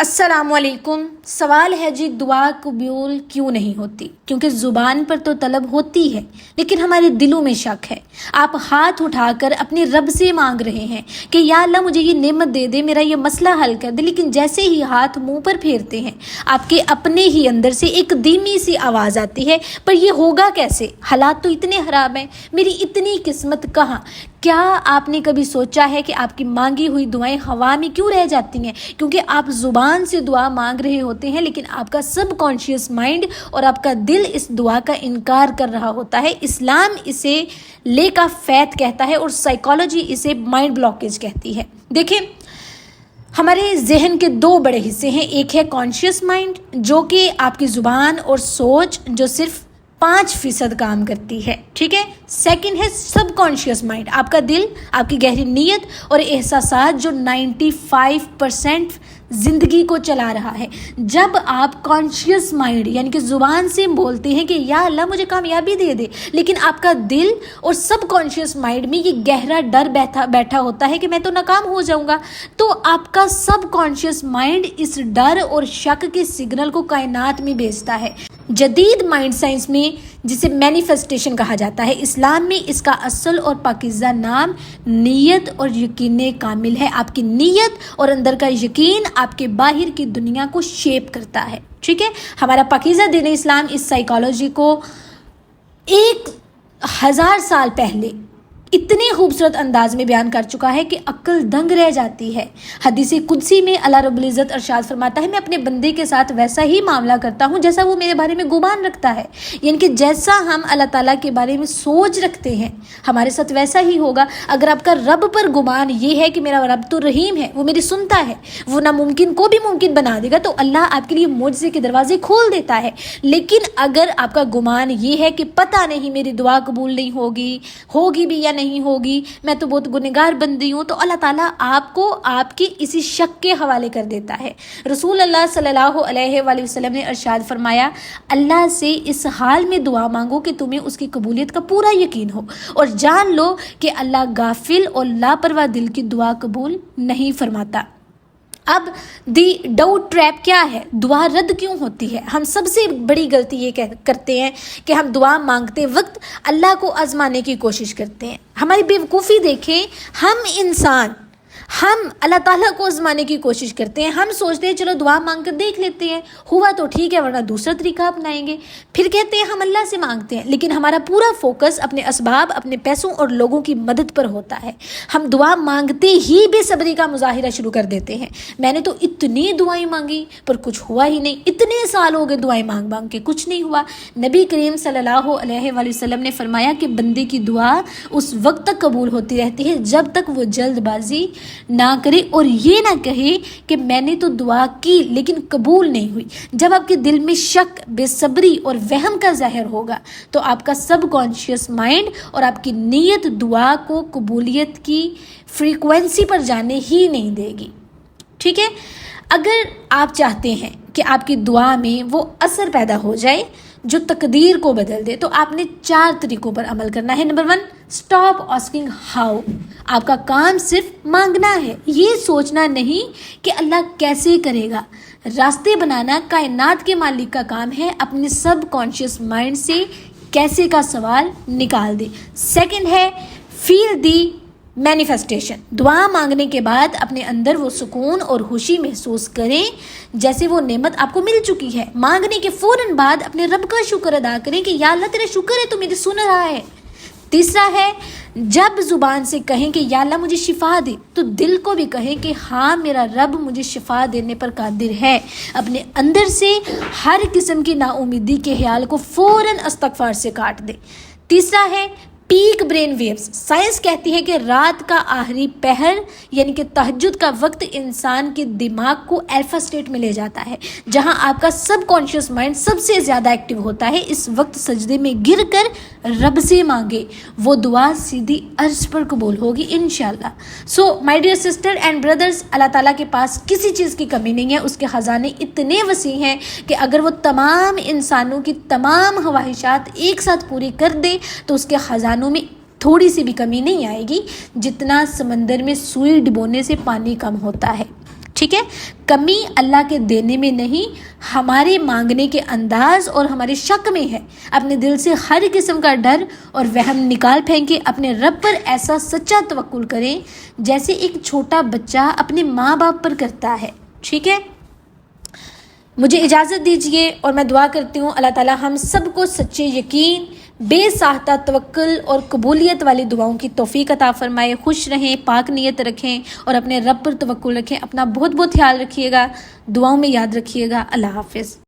السلام علیکم۔ سوال ہے جی، دعا قبول کیوں نہیں ہوتی؟ کیونکہ زبان پر تو طلب ہوتی ہے لیکن ہمارے دلوں میں شک ہے۔ آپ ہاتھ اٹھا کر اپنے رب سے مانگ رہے ہیں کہ یا اللہ مجھے یہ نعمت دے دے، میرا یہ مسئلہ حل کر دے، لیکن جیسے ہی ہاتھ منہ پر پھیرتے ہیں آپ کے اپنے ہی اندر سے ایک دھیمی سی آواز آتی ہے، پر یہ ہوگا کیسے؟ حالات تو اتنے خراب ہیں، میری اتنی قسمت کہاں؟ کیا آپ نے کبھی سوچا ہے کہ آپ کی مانگی ہوئی دعائیں ہوا میں کیوں رہ جاتی ہیں؟ کیونکہ آپ زبان سے دعا مانگ رہے ہوتے ہیں لیکن آپ کا سب کانشیس مائنڈ اور آپ کا دل اس دعا کا انکار کر رہا ہوتا ہے۔ اسلام اسے لیک آف فیتھ کہتا ہے اور سائیکالوجی اسے مائنڈ بلاکیج کہتی ہے۔ دیکھیں، ہمارے ذہن کے دو بڑے حصے ہیں، ایک ہے کانشیس مائنڈ جو کہ آپ کی زبان اور سوچ جو صرف 5% کام کرتی ہے، ٹھیک ہے۔ سیکنڈ ہے سب کانشیس مائنڈ، آپ کا دل، آپ کی گہری نیت اور احساسات جو 95% زندگی کو چلا رہا ہے۔ جب آپ کانشیس مائنڈ یعنی کہ زبان سے بولتے ہیں کہ یا اللہ مجھے کامیابی دے دے، لیکن آپ کا دل اور سب کانشیس مائنڈ میں یہ گہرا ڈر بیٹھا ہوتا ہے کہ میں تو ناکام ہو جاؤں گا، تو آپ کا سب کانشیس مائنڈ اس ڈر اور شک کے سگنل کو کائنات میں بھیجتا ہے۔ جدید مائنڈ سائنس میں جسے مینیفیسٹیشن کہا جاتا ہے، اسلام میں اس کا اصل اور پاکیزہ نام نیت اور یقین کامل ہے۔ آپ کی نیت اور اندر کا یقین آپ کے باہر کی دنیا کو شیپ کرتا ہے، ٹھیک ہے۔ ہمارا پاکیزہ دین اسلام اس سائیکالوجی کو 1000 سال پہلے اتنے خوبصورت انداز میں بیان کر چکا ہے کہ عقل دنگ رہ جاتی ہے۔ حدیث قدسی میں اللہ رب العزت ارشاد فرماتا ہے، میں اپنے بندے کے ساتھ ویسا ہی معاملہ کرتا ہوں جیسا وہ میرے بارے میں گمان رکھتا ہے، یعنی کہ جیسا ہم اللہ تعالیٰ کے بارے میں سوچ رکھتے ہیں ہمارے ساتھ ویسا ہی ہوگا۔ اگر آپ کا رب پر گمان یہ ہے کہ میرا رب تو رحیم ہے، وہ میری سنتا ہے، وہ ناممکن کو بھی ممکن بنا دے گا، تو اللہ آپ کے لیے معجزے کے دروازے کھول دیتا ہے۔ لیکن اگر آپ کا گمان یہ ہے کہ پتہ نہیں میری دعا قبول نہیں ہوگی بھی یا نہیں ہوگی، میں تو بہت گنہگار بندی ہوں، تو اللہ تعالیٰ آپ کو آپ کے اسی شک کے حوالے کر دیتا ہے۔ رسول اللہ صلی اللہ علیہ وآلہ وسلم نے ارشاد فرمایا، اللہ سے اس حال میں دعا مانگو کہ تمہیں اس کی قبولیت کا پورا یقین ہو، اور جان لو کہ اللہ غافل اور لاپرواہ دل کی دعا قبول نہیں فرماتا۔ اب دی ڈاؤٹ ٹریپ کیا ہے؟ دعا رد کیوں ہوتی ہے؟ ہم سب سے بڑی غلطی یہ کرتے ہیں کہ ہم دعا مانگتے وقت اللہ کو آزمانے کی کوشش کرتے ہیں۔ ہماری بیوقوفی دیکھیں، ہم اللہ تعالیٰ کو آزمانے کی کوشش کرتے ہیں۔ ہم سوچتے ہیں چلو دعا مانگ کر دیکھ لیتے ہیں، ہوا تو ٹھیک ہے ورنہ دوسرا طریقہ اپنائیں گے، پھر کہتے ہیں ہم اللہ سے مانگتے ہیں، لیکن ہمارا پورا فوکس اپنے اسباب، اپنے پیسوں اور لوگوں کی مدد پر ہوتا ہے۔ ہم دعا مانگتے ہی بے صبری کا مظاہرہ شروع کر دیتے ہیں، میں نے تو اتنی دعائیں مانگی پر کچھ ہوا ہی نہیں، اتنے سال ہو گئے دعائیں مانگ کے کچھ نہیں ہوا۔ نبی کریم صلی اللہ علیہ وآلہ وسلم نے فرمایا کہ بندے کی دعا اس وقت تک قبول ہوتی رہتی ہے جب تک وہ جلد بازی نہ کرے اور یہ نہ کہے کہ میں نے تو دعا کی لیکن قبول نہیں ہوئی۔ جب آپ کے دل میں شک، بے صبری اور وہم کا ظاہر ہوگا تو آپ کا سب کانشیس مائنڈ اور آپ کی نیت دعا کو قبولیت کی فریکوینسی پر جانے ہی نہیں دے گی، ٹھیک ہے۔ اگر آپ چاہتے ہیں کہ آپ کی دعا میں وہ اثر پیدا ہو جائے جو تقدیر کو بدل دے، تو آپ نے 4 طریقوں پر عمل کرنا ہے۔ Number 1، stop asking how. آپ کا کام صرف مانگنا ہے، یہ سوچنا نہیں کہ اللہ کیسے کرے گا۔ راستے بنانا کائنات کے مالک کا کام ہے، اپنے سب کانشیس مائنڈ سے کیسے کا سوال نکال دے۔ سیکنڈ ہے فیل دی مینیفیسٹیشن۔ دعا مانگنے کے بعد اپنے اندر وہ سکون اور خوشی محسوس کریں جیسے وہ نعمت آپ کو مل چکی ہے۔ مانگنے کے فوراً بعد اپنے رب کا شکر ادا کریں کہ یا اللہ تیرا شکر ہے تو میری سن رہا ہے۔ تیسرا ہے جب زبان سے کہیں کہ یا اللہ مجھے شفا دے، تو دل کو بھی کہیں کہ ہاں میرا رب مجھے شفا دینے پر قادر ہے۔ اپنے اندر سے ہر قسم کی نا امیدی کے خیال کو فوراً استغفار سے کاٹ دے۔ تیسرا ہے پیک برین ویوز۔ سائنس کہتی ہے کہ رات کا آخری پہر یعنی کہ تہجد کا وقت انسان کے دماغ کو الفا اسٹیٹ میں لے جاتا ہے، جہاں آپ کا سب کانشیس مائنڈ سب سے زیادہ ایکٹیو ہوتا ہے۔ اس وقت سجدے میں گر کر رب سے مانگے، وہ دعا سیدھی عرش پر قبول ہوگی انشاءاللہ۔ So my dear sisters and brothers, اللہ تعالیٰ کے پاس کسی چیز کی کمی نہیں ہے، اس کے خزانے اتنے وسیع ہیں کہ اگر وہ تمام انسانوں کی تمام خواہشات ایک ساتھ پوری کر دے تو اس کے خزانوں میں تھوڑی سی بھی کمی نہیں آئے گی، جتنا سمندر میں سوئی ڈبونے سے پانی کم ہوتا ہے۔ ٹھیک ہے، کمی اللہ کے دینے میں نہیں، ہمارے مانگنے کے انداز اور ہمارے شک میں ہے۔ اپنے دل سے ہر قسم کا ڈر اور وہم نکال پھینکیں، اپنے رب پر ایسا سچا توکل کریں جیسے ایک چھوٹا بچہ اپنے ماں باپ پر کرتا ہے۔ ٹھیک ہے، مجھے اجازت دیجیے اور میں دعا کرتی ہوں اللہ تعالی ہم سب کو سچے یقین، بے ساختہ توکل اور قبولیت والی دعاؤں کی توفیق عطا فرمائے۔ خوش رہیں، پاک نیت رکھیں اور اپنے رب پر توکل رکھیں۔ اپنا بہت بہت خیال رکھیے گا، دعاؤں میں یاد رکھیے گا۔ اللہ حافظ۔